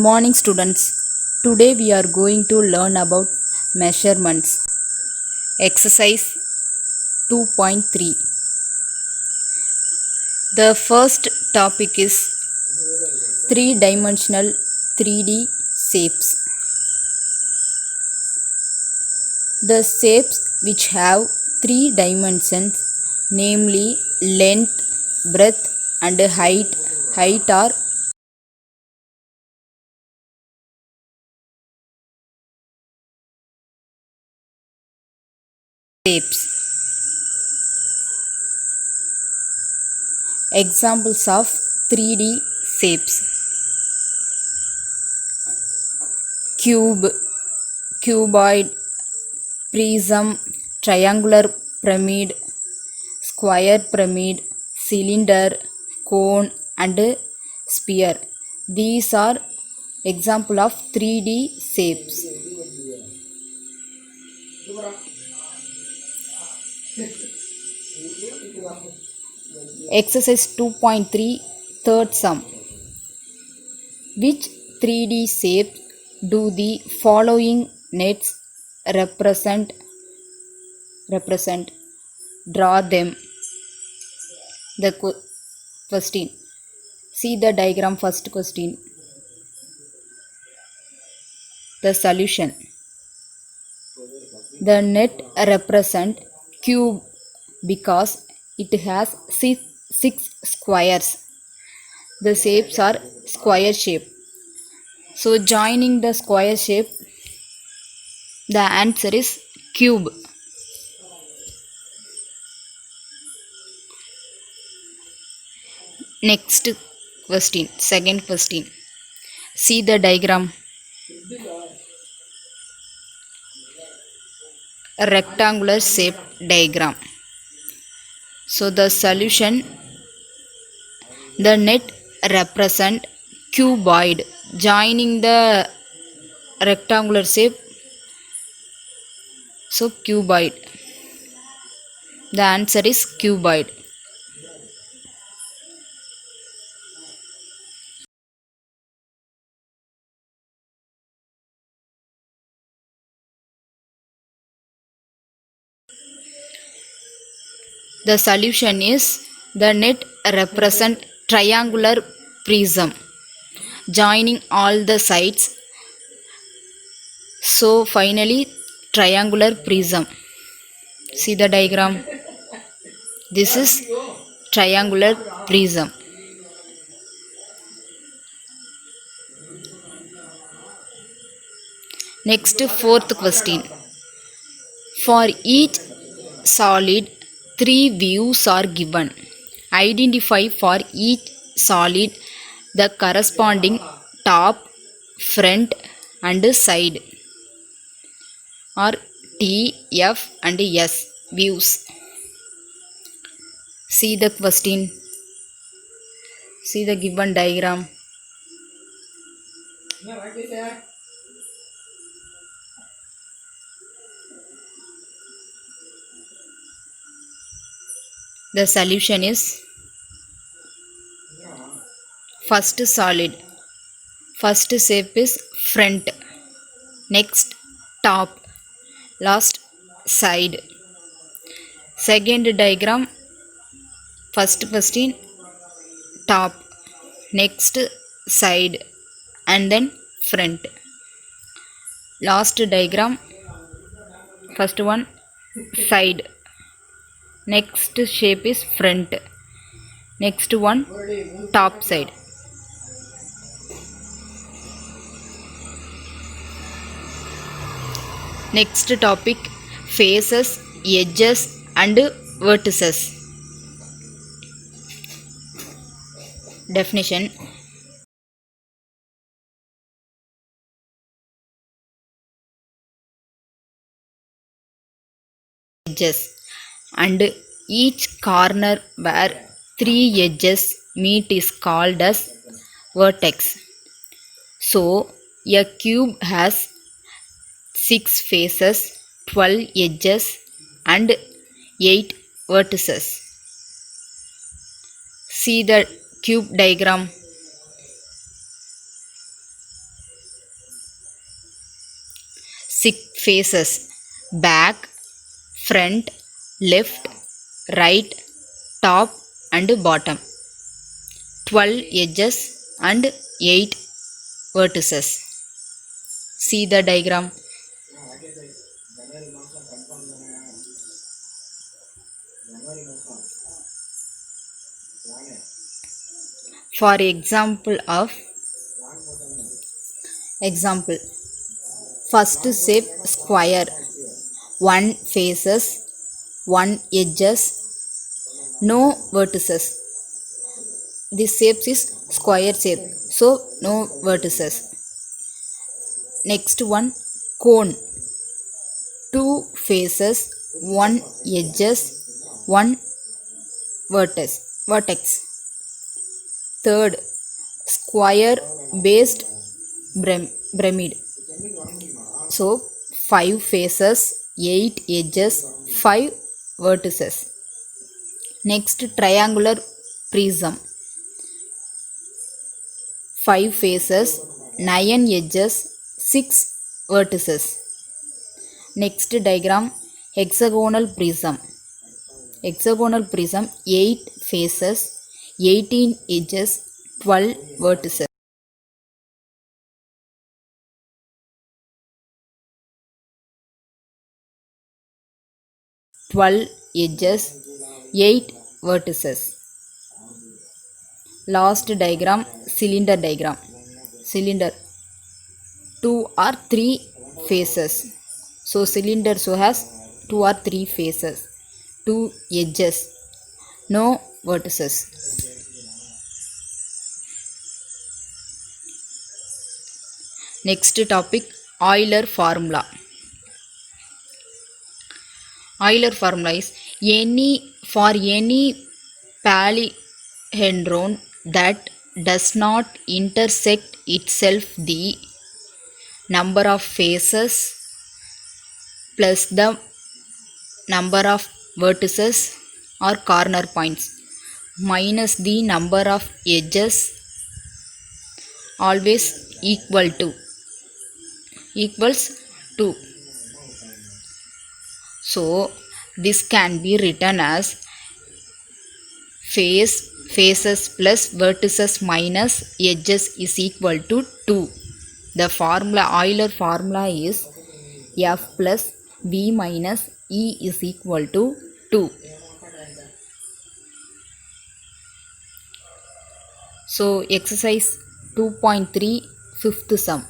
morning, students. Today we are going to learn about measurements. Exercise 2.3. The first topic is three-dimensional 3D shapes. The shapes which have three dimensions, namely length, breadth, and height are shapes. Examples of 3D shapes: cube, cuboid, prism, triangular pyramid, square pyramid, cylinder, cone, and sphere. These are example of 3D shapes. Exercise 2.3, third sum. Which 3D shapes do the following nets represent? Draw them. The question. See the diagram. First question. The solution. The net represent cube because it has six squares. The shapes are square shape. So joining the square shape, the answer is cube. Next question, second question. See the diagram. A rectangular shape diagram. So the solution, the net represent cuboid. Joining the rectangular shape, so cuboid. The answer is cuboid. The solution is the net represent triangular prism, joining all the sides. So finally triangular prism. See the diagram. This is triangular prism. Next, fourth question. For each solid, three views are given. Identify for each solid the corresponding top, front, and side, or T, F, and S views. See the question. See the given diagram. The solution is first solid. First shape is front. Next top. Last side. Second diagram. First question top. Next side. And then front. Last diagram. First one side. Next shape is front. Next one top side. Next topic, faces, edges, and vertices. Definition. Edges, and each corner where three edges meet is called as vertex. So a cube has 6 faces, 12 edges, and 8 vertices. See the cube diagram. 6 faces: back, front, left, right, top and bottom. 12 edges and 8 vertices. See the diagram. For example, first shape square, 1 faces, 1 edges, no vertices. This shape is square shape, so no vertices. Next one, cone, 2 faces, 1 edges, 1 vertex. Third, square based pyramid, so 5 faces, 8 edges, 5 vertices. Next, triangular prism, 5 faces, 9 edges, 6 vertices. Next diagram, hexagonal prism. 8 faces, 18 edges, 12 vertices. 12 edges, 8 vertices. Last diagram, cylinder diagram. Cylinder, 2 or 3 faces. So cylinder has 2 or 3 faces, 2 edges, no vertices. Next topic, Euler formula. Euler formula is for any polyhedron that does not intersect itself, the number of faces plus the number of vertices or corner points minus the number of edges always equals 2. So this can be written as faces plus vertices minus edges is equal to 2. The Euler formula is F plus V minus E is equal to 2. So exercise 2.3, fifth sum.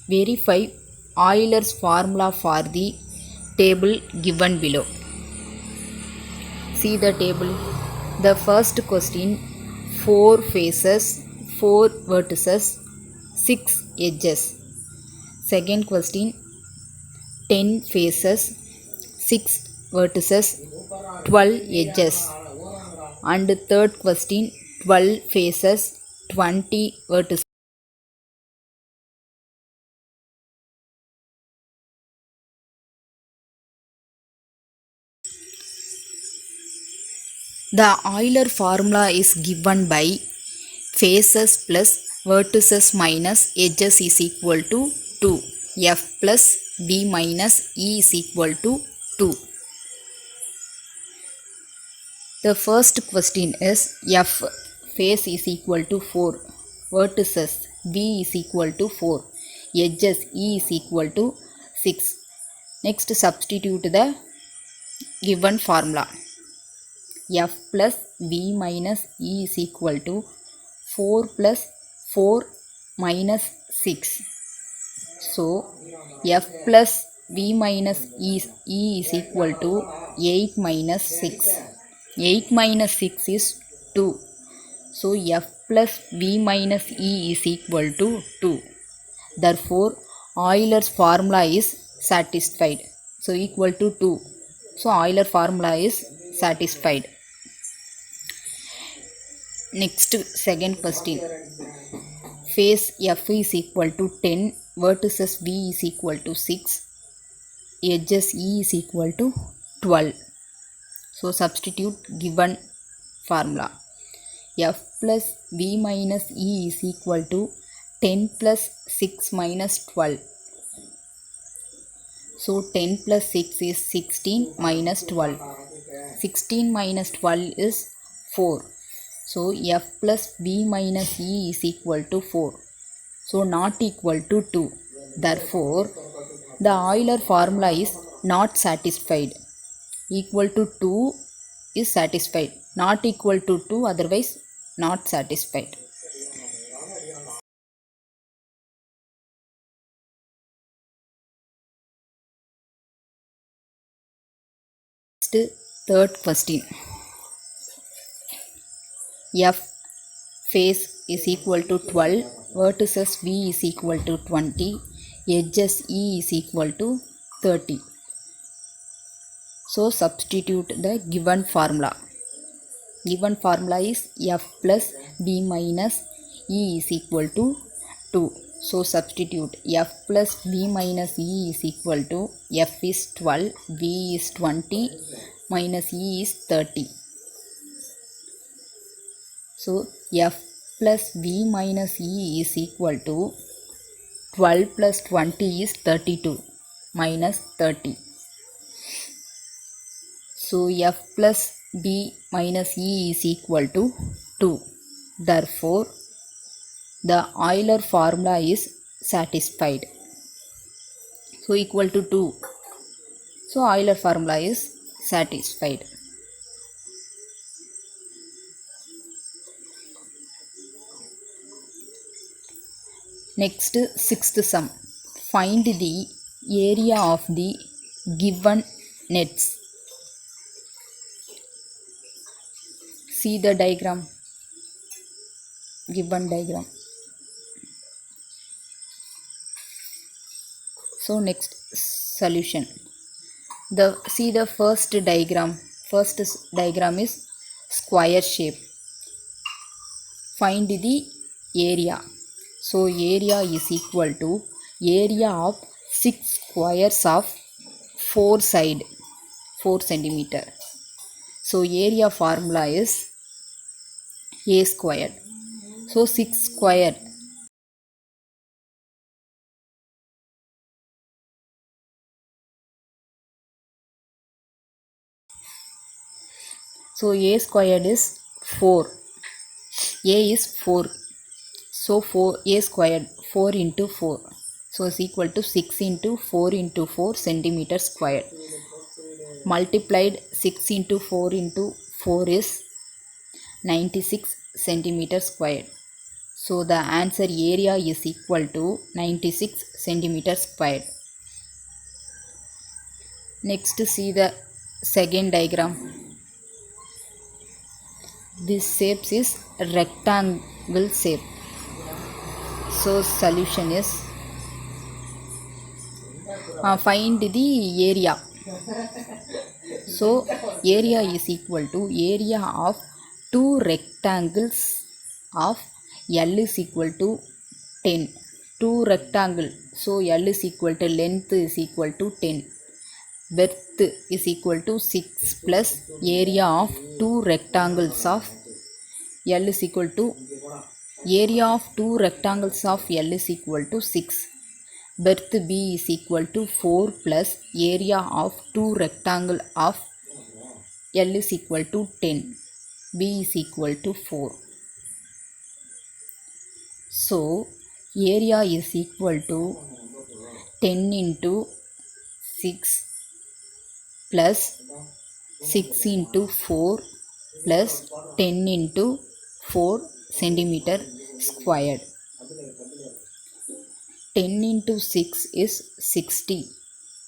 Verify Euler's formula for the table given below. See the table. The first question, 4 faces, 4 vertices, 6 edges. Second question, 10 faces, 6 vertices, 12 edges. And third question, 12 faces, 20 vertices. The Euler formula is given by faces plus vertices minus edges is equal to 2. F plus V minus E is equal to 2. The first question is F, face is equal to 4, vertices V is equal to 4, edges E is equal to 6. Next, substitute the given formula. F plus V minus E is equal to 4 plus 4 minus 6. So F plus V minus E is equal to 8 minus 6. 8 minus 6 is 2. So F plus V minus E is equal to 2. Therefore Euler's formula is satisfied. So equal to 2. So Euler formula is satisfied. Next, second question. Face F is equal to 10, vertices V is equal to 6, edges E is equal to 12. So substitute given formula. F plus V minus E is equal to 10 plus 6 minus 12. So 10 plus 6 is 16 minus 12. 16 minus 12 is 4. So f plus b minus e is equal to 4. So not equal to 2. Therefore, the Euler formula is not satisfied. Equal to 2 is satisfied. Not equal to 2, otherwise not satisfied. Third question. F face is equal to 12, vertices V is equal to 20, edges E is equal to 30. So substitute the given formula. Given formula is F plus B minus E is equal to 2. So substitute F plus B minus E is equal to F is 12, V is 20, minus E is 30. So F plus V minus E is equal to 12 plus 20 is 32 minus 30. So F plus B minus E is equal to 2. Therefore, the Euler formula is satisfied. So equal to 2. So Euler formula is satisfied. Next, sixth sum. Find the area of the given nets. See the diagram. Given diagram. So next, solution. See the first diagram. First diagram is square shape. Find the area. So area is equal to area of 6 squares of 4 side, 4 centimeter. So area formula is a squared. So 6 square. So a squared is 4. A is 4. So 4 a squared 4 into 4. So is equal to 6 into 4 into 4 centimeter squared. Multiplied 6 into 4 into 4 is 96 centimeter squared. So the answer area is equal to 96 centimeter squared. Next, see the second diagram. This shape is rectangle shape. So solution is find the area. So area is equal to area of two rectangles of L is equal to 10. Two rectangle. So L is equal to length is equal to 10. Width is equal to 6 plus area of two rectangles of L is equal to area of two rectangles of L is equal to 6. Width B is equal to 4 plus area of two rectangle of L is equal to 10. B is equal to 4. So area is equal to 10 into 6 plus 6 into 4 plus 10 into 4 centimeter squared. 10 into 6 is 60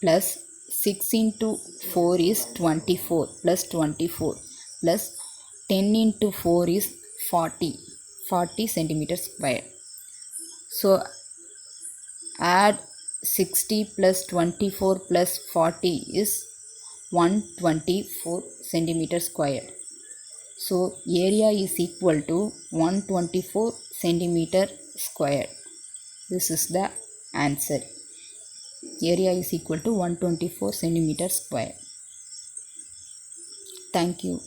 plus 6 into 4 is 24 plus 24 plus 10 into 4 is 40 centimeter squared. So add 60 plus 24 plus 40 is 124 centimeter squared. So area is equal to 124 centimeter squared. This is the answer. Area is equal to 124 centimeter square. Thank you.